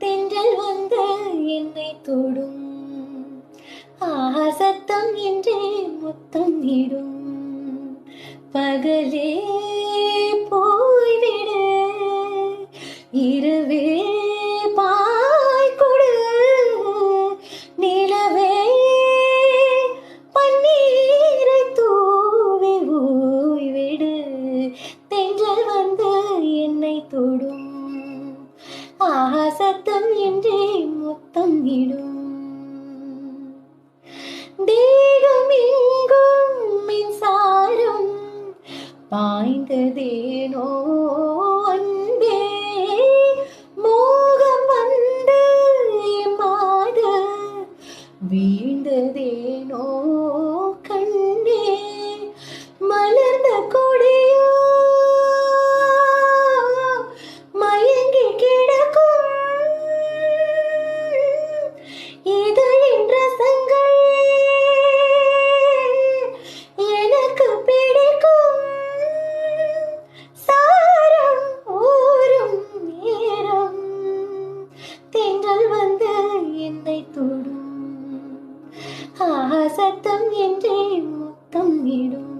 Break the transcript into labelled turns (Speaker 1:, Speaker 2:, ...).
Speaker 1: தென்றல் வந்து என்னை தொடும், ஆஹா சத்தம் என்றே முத்தம் இடும். பகலே போய்விடு, இரவே பாய் கொடு, நிலவே பன்னீரை தூவி ஓய்விடு. தென்றல் வந்து என்னை தொடும், ஆஹா சத்தம் என்றே முத்தம் இடும். தேகம் எங்கும் மின்சாரம் பாய்ந்ததேனோ அன்பே, மோகம் வந்து மாத வீழ்ந்ததேனோ கண்ணே. மலர்ந்த கொடியோ மயங்கி கிடக்கும், இதழின் ரசங்கள் எனக்கு பிடிக்கும். சாரம் ஊரும் நேரம் தென்றல் வந்து என்னை தொடும், ஆஹா சத்தம் என்றே முத்தம் இடும்.